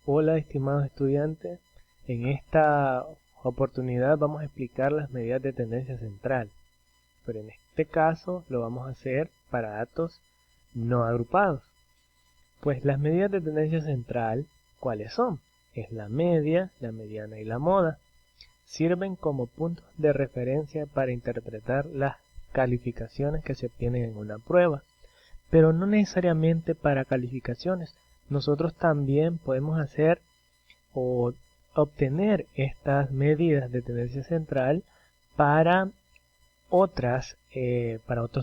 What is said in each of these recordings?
Hola, estimados estudiantes. En esta oportunidad vamos a explicar las medidas de tendencia central, pero en este caso lo vamos a hacer para datos no agrupados. Pues las medidas de tendencia central, ¿cuáles son? Es la media, la mediana y la moda. Sirven como puntos de referencia para interpretar las calificaciones que se obtienen en una prueba, pero no necesariamente para calificaciones. Nosotros también podemos hacer o obtener estas medidas de tendencia central para otros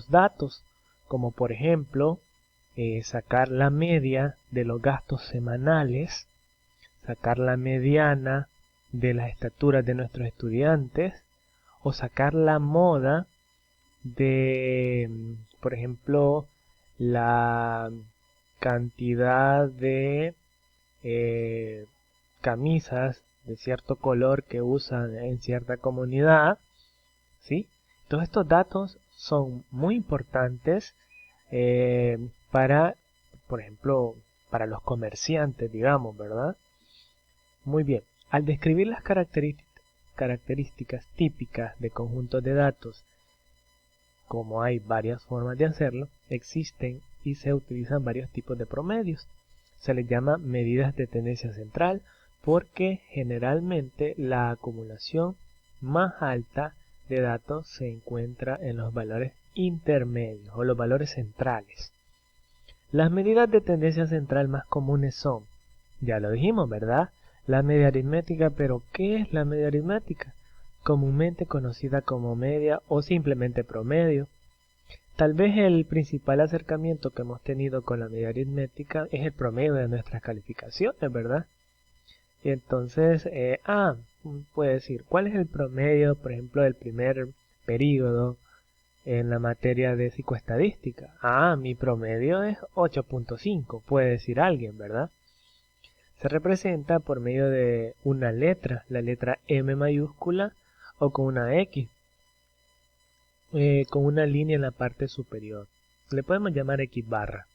datos, como por ejemplo sacar la media de los gastos semanales, sacar la mediana de las estaturas de nuestros estudiantes, o sacar la moda de, por ejemplo, la cantidad de camisas de cierto color que usan en cierta comunidad, ¿sí? Todos estos datos son muy importantes para, por ejemplo, para los comerciantes, digamos, ¿verdad? Muy bien. Al describir las características típicas de conjuntos de datos, como hay varias formas de hacerlo, existen y se utilizan varios tipos de promedios. Se les llama medidas de tendencia central porque generalmente la acumulación más alta de datos se encuentra en los valores intermedios o los valores centrales. Las medidas de tendencia central más comunes son, ya lo dijimos, ¿verdad? La media aritmética, pero ¿qué es la media aritmética? Comúnmente conocida como media o simplemente promedio. Tal vez el principal acercamiento que hemos tenido con la media aritmética es el promedio de nuestras calificaciones, ¿verdad? Y entonces, puede decir, ¿cuál es el promedio, por ejemplo, del primer periodo en la materia de psicoestadística? Mi promedio es 8.5, puede decir alguien, ¿verdad? Se representa por medio de una letra, la letra M mayúscula o con una X, con una línea en la parte superior. Le podemos llamar X barra.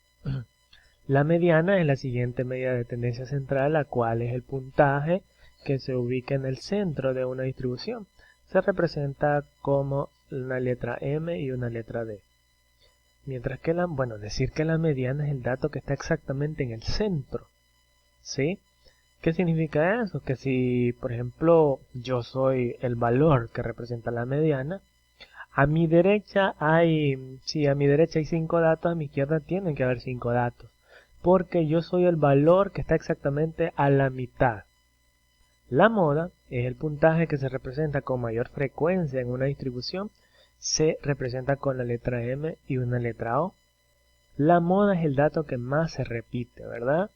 La mediana es la siguiente medida de tendencia central, la cual es el puntaje que se ubica en el centro de una distribución. Se representa como una letra M y una letra D. Mientras que decir que la mediana es el dato que está exactamente en el centro. ¿Sí? ¿Qué significa eso? Que si, por ejemplo, yo soy el valor que representa la mediana, a mi derecha hay 5 datos, a mi izquierda tienen que haber 5 datos, porque yo soy el valor que está exactamente a la mitad. La moda es el puntaje que se representa con mayor frecuencia en una distribución, se representa con la letra M y una letra O. La moda es el dato que más se repite, ¿verdad?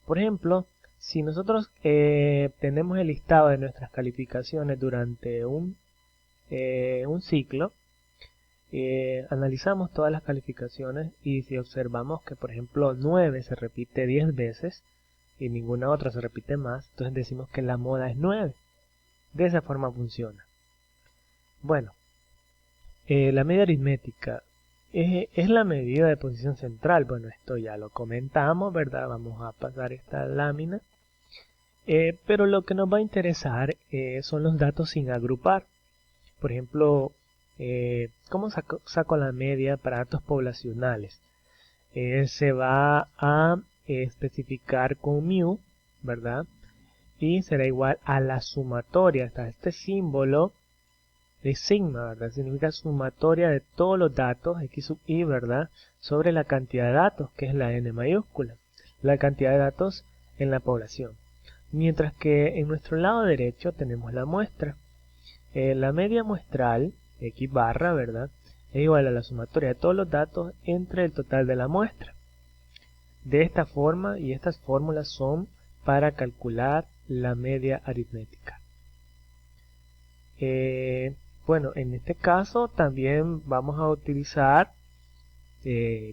Por ejemplo, si nosotros tenemos el listado de nuestras calificaciones durante un ciclo, analizamos todas las calificaciones y si observamos que, por ejemplo, 9 se repite 10 veces y ninguna otra se repite más, entonces decimos que la moda es 9. De esa forma funciona. Bueno, la media aritmética es la medida de posición central. Bueno, esto ya lo comentamos, ¿verdad? Vamos a pasar esta lámina. Pero lo que nos va a interesar son los datos sin agrupar. Por ejemplo, ¿cómo saco la media para datos poblacionales? Se va a especificar con mu, ¿verdad? Y será igual a la sumatoria. Está este símbolo de sigma, ¿verdad? Significa sumatoria de todos los datos, x sub i, ¿verdad? Sobre la cantidad de datos, que es la n mayúscula. La cantidad de datos en la población. Mientras que en nuestro lado derecho tenemos la muestra. La media muestral, x barra, ¿verdad? Es igual a la sumatoria de todos los datos entre el total de la muestra. De esta forma, y estas fórmulas son para calcular la media aritmética. Bueno, en este caso también vamos a utilizar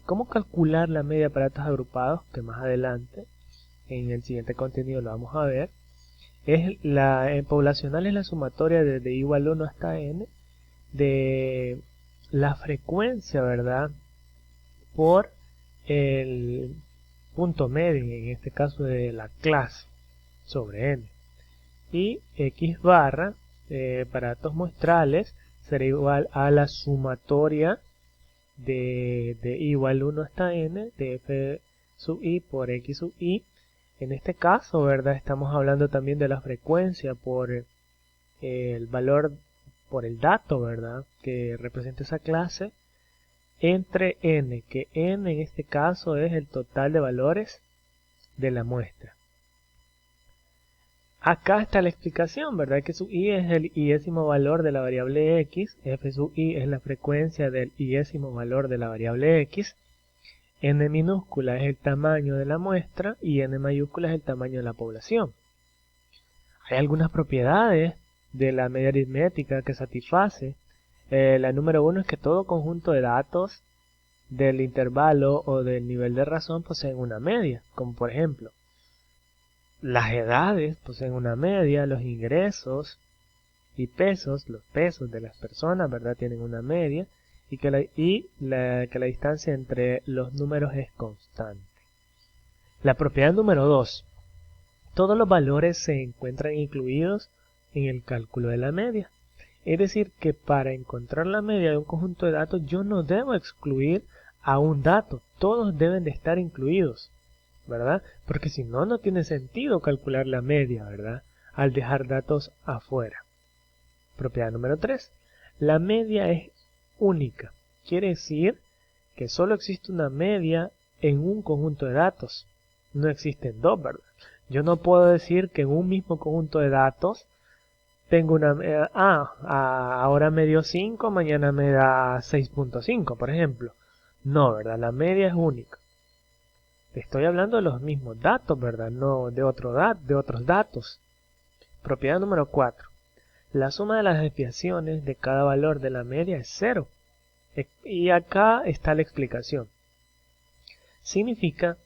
cómo calcular la media para datos agrupados, que más adelante en el siguiente contenido lo vamos a ver. Poblacional es la sumatoria desde i igual 1 hasta n de la frecuencia, ¿verdad? Por el punto medio, en este caso de la clase. sobre n. Y x barra para datos muestrales será igual a la sumatoria de i igual 1 hasta n de f sub i por x sub i. En este caso, ¿verdad? Estamos hablando también de la frecuencia por el valor, por el dato, ¿verdad? Que representa esa clase, entre n, que n en este caso es el total de valores de la muestra. Acá está la explicación, ¿verdad? Que sub i es el iésimo valor de la variable x, f sub i es la frecuencia del iésimo valor de la variable x, n minúscula es el tamaño de la muestra y n mayúscula es el tamaño de la población. Hay algunas propiedades de la media aritmética que satisface. La número 1 es que todo conjunto de datos del intervalo o del nivel de razón poseen una media, como por ejemplo las edades poseen una media, los ingresos y pesos, los pesos de las personas, ¿verdad? Tienen una media y que la distancia entre los números es constante. La propiedad número 2. Todos los valores se encuentran incluidos en el cálculo de la media. Es decir, que para encontrar la media de un conjunto de datos yo no debo excluir a un dato, todos deben de estar incluidos, ¿verdad? Porque si no, no tiene sentido calcular la media, ¿verdad? Al dejar datos afuera. Propiedad número 3. La media es única. Quiere decir que solo existe una media en un conjunto de datos. No existen dos, ¿verdad? Yo no puedo decir que en un mismo conjunto de datos tengo una... ahora me dio 5, mañana me da 6.5, por ejemplo. No, ¿verdad? La media es única. Estoy hablando de los mismos datos, ¿verdad? No de otros datos. Propiedad número 4. La suma de las desviaciones de cada valor de la media es 0. Y acá está la explicación. Significa,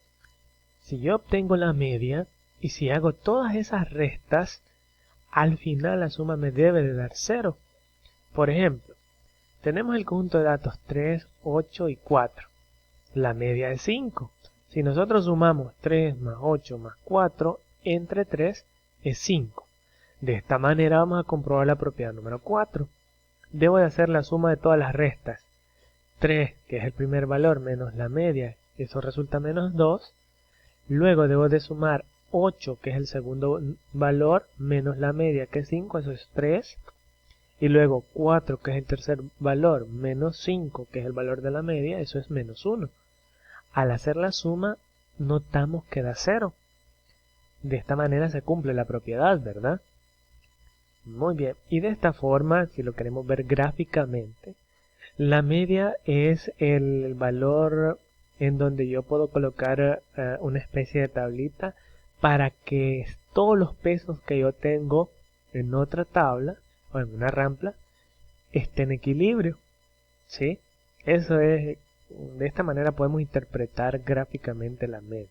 si yo obtengo la media y si hago todas esas restas, al final la suma me debe de dar 0. Por ejemplo, tenemos el conjunto de datos 3, 8 y 4. La media es 5. Si nosotros sumamos 3 más 8 más 4 entre 3 es 5. De esta manera vamos a comprobar la propiedad número 4. Debo de hacer la suma de todas las restas. 3, que es el primer valor, menos la media, eso resulta menos 2. Luego debo de sumar 8, que es el segundo valor, menos la media, que es 5, eso es 3. Y luego 4, que es el tercer valor, menos 5, que es el valor de la media, eso es menos 1. Al hacer la suma, notamos que da 0. De esta manera se cumple la propiedad, ¿verdad? Muy bien. Y de esta forma, si lo queremos ver gráficamente, la media es el valor en donde yo puedo colocar una especie de tablita para que todos los pesos que yo tengo en otra tabla o en una rampla estén en equilibrio. ¿Sí? Eso es... De esta manera podemos interpretar gráficamente la media.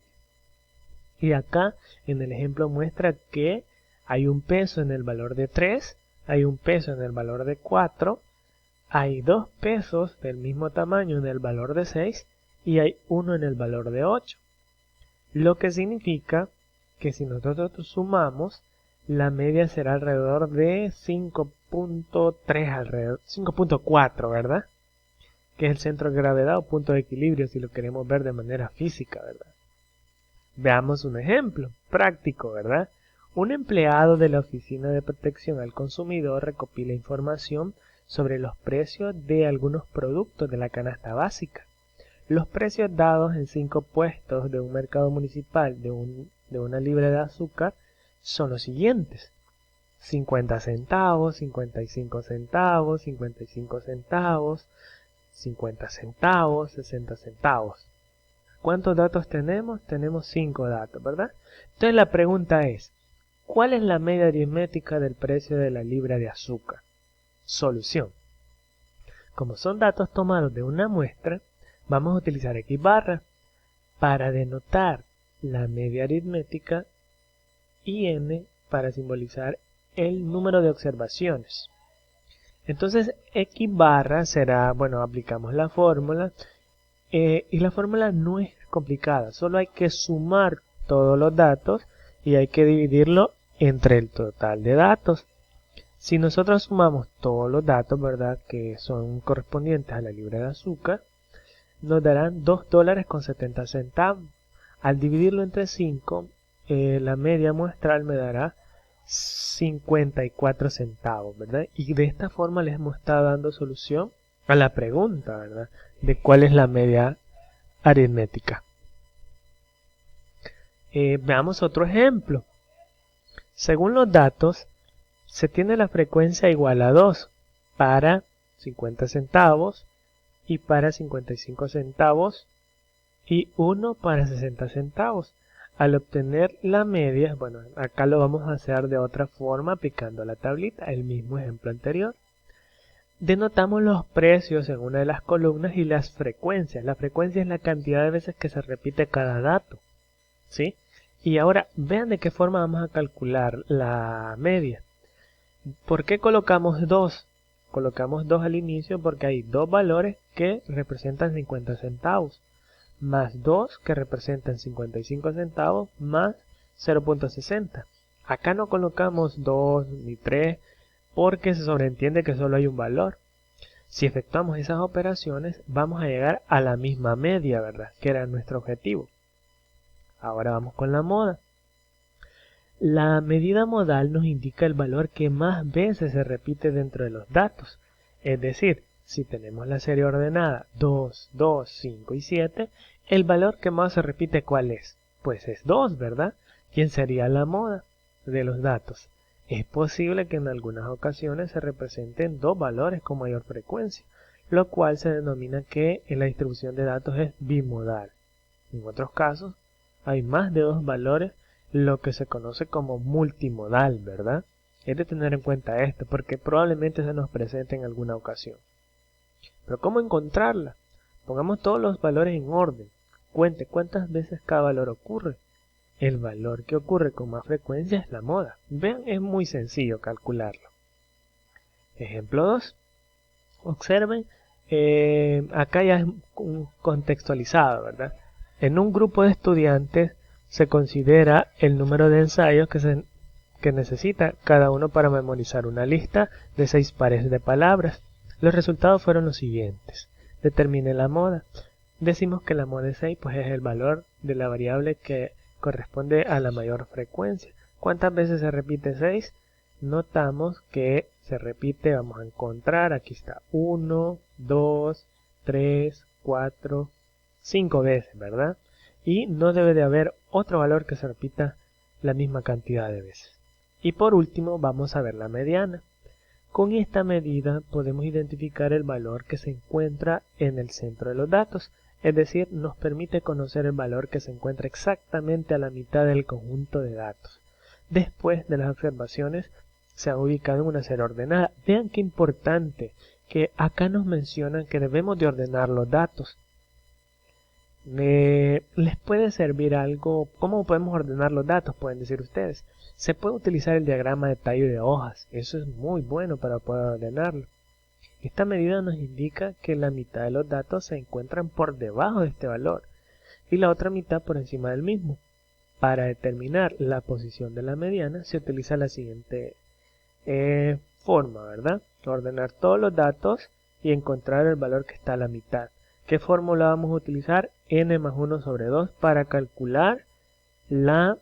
Y acá en el ejemplo muestra que hay un peso en el valor de 3, hay un peso en el valor de 4, hay 2 pesos del mismo tamaño en el valor de 6 y hay uno en el valor de 8. Lo que significa que si nosotros sumamos, la media será alrededor de 5.3, alrededor 5.4, ¿verdad? Que es el centro de gravedad o punto de equilibrio si lo queremos ver de manera física, ¿verdad? Veamos un ejemplo práctico, ¿verdad? Un empleado de la Oficina de Protección al Consumidor recopila información sobre los precios de algunos productos de la canasta básica. Los precios dados en 5 puestos de un mercado municipal de una libra de azúcar son los siguientes: 50 centavos, 55 centavos, 55 centavos, 50 centavos, 60 centavos. ¿Cuántos datos tenemos? Tenemos 5 datos, ¿verdad? Entonces la pregunta es, ¿cuál es la media aritmética del precio de la libra de azúcar? Solución. Como son datos tomados de una muestra, vamos a utilizar X barra para denotar la media aritmética y N para simbolizar el número de observaciones. Entonces X barra será, bueno, aplicamos la fórmula y la fórmula no es complicada, solo hay que sumar todos los datos y hay que dividirlo entre el total de datos. Si nosotros sumamos todos los datos, ¿verdad?, que son correspondientes a la libra de azúcar, nos darán $2.70. Al dividirlo entre 5, la media muestral me dará 54 centavos, ¿verdad? Y de esta forma les hemos estado dando solución a la pregunta, ¿verdad?, de cuál es la media aritmética. Veamos otro ejemplo. Según los datos, se tiene la frecuencia igual a 2 para 50 centavos y para 55 centavos y 1 para 60 centavos. Al obtener la media, bueno, acá lo vamos a hacer de otra forma aplicando la tablita, el mismo ejemplo anterior. Denotamos los precios en una de las columnas y las frecuencias. La frecuencia es la cantidad de veces que se repite cada dato, ¿sí? Y ahora vean de qué forma vamos a calcular la media. ¿Por qué colocamos 2? Colocamos 2 al inicio porque hay dos valores que representan 50 centavos, más 2 que representan 55 centavos, más 0.60. Acá no colocamos 2 ni 3 porque se sobreentiende que solo hay un valor. Si efectuamos esas operaciones, vamos a llegar a la misma media, ¿verdad?, que era nuestro objetivo. Ahora vamos con la moda. La medida modal nos indica el valor que más veces se repite dentro de los datos. Es decir, si tenemos la serie ordenada 2, 2, 5 y 7, el valor que más se repite, ¿cuál es? Pues es 2, ¿verdad? ¿Quién sería la moda de los datos? Es posible que en algunas ocasiones se representen dos valores con mayor frecuencia, lo cual se denomina que en la distribución de datos es bimodal. En otros casos, hay más de dos valores, lo que se conoce como multimodal, ¿verdad? Es de tener en cuenta esto, porque probablemente se nos presente en alguna ocasión. Pero ¿cómo encontrarla? Pongamos todos los valores en orden. Cuente cuántas veces cada valor ocurre. El valor que ocurre con más frecuencia es la moda. Vean, es muy sencillo calcularlo. Ejemplo 2. Observen, acá ya es contextualizado, ¿verdad? En un grupo de estudiantes se considera el número de ensayos que necesita cada uno para memorizar una lista de 6 pares de palabras. Los resultados fueron los siguientes. Determine la moda. Decimos que la moda de 6 pues es el valor de la variable que corresponde a la mayor frecuencia. ¿Cuántas veces se repite 6? Notamos que se repite, vamos a encontrar, aquí está, 1, 2, 3, 4, 5 veces, ¿verdad? Y no debe de haber otro valor que se repita la misma cantidad de veces. Y por último vamos a ver la mediana. Con esta medida podemos identificar el valor que se encuentra en el centro de los datos, es decir, nos permite conocer el valor que se encuentra exactamente a la mitad del conjunto de datos. Después de las observaciones se ha ubicado en una serie ordenada. Vean qué importante que acá nos mencionan que debemos de ordenar los datos. ¿Les puede servir algo? ¿Cómo podemos ordenar los datos? Pueden decir ustedes. Se puede utilizar el diagrama de tallo de hojas. Eso es muy bueno para poder ordenarlo. Esta medida nos indica que la mitad de los datos se encuentran por debajo de este valor y la otra mitad por encima del mismo. Para determinar la posición de la mediana se utiliza la siguiente forma, ¿verdad? Ordenar todos los datos y encontrar el valor que está a la mitad. ¿Qué fórmula vamos a utilizar? N más 1 sobre 2 para calcular la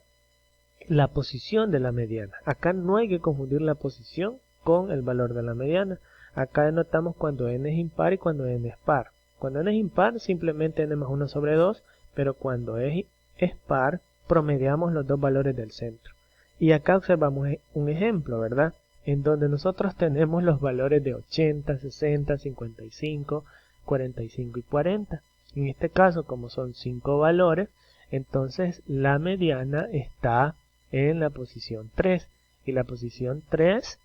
posición de la mediana. Acá no hay que confundir la posición con el valor de la mediana. Acá denotamos cuando n es impar y cuando n es par. Cuando n es impar, simplemente n más 1 sobre 2, pero cuando es par, promediamos los dos valores del centro. Y acá observamos un ejemplo, ¿verdad? En donde nosotros tenemos los valores de 80, 60, 55, 45 y 40. En este caso, como son 5 valores, entonces la mediana está en la posición 3. Y la posición 3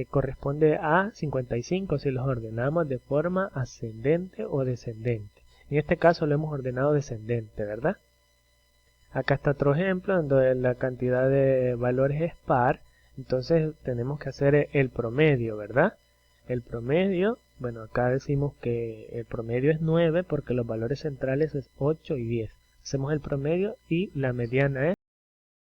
corresponde a 55 si los ordenamos de forma ascendente o descendente. En este caso lo hemos ordenado descendente, ¿verdad? Acá está otro ejemplo donde la cantidad de valores es par. Entonces tenemos que hacer el promedio, ¿verdad? El promedio, bueno, acá decimos que el promedio es 9 porque los valores centrales es 8 y 10. Hacemos el promedio y la mediana es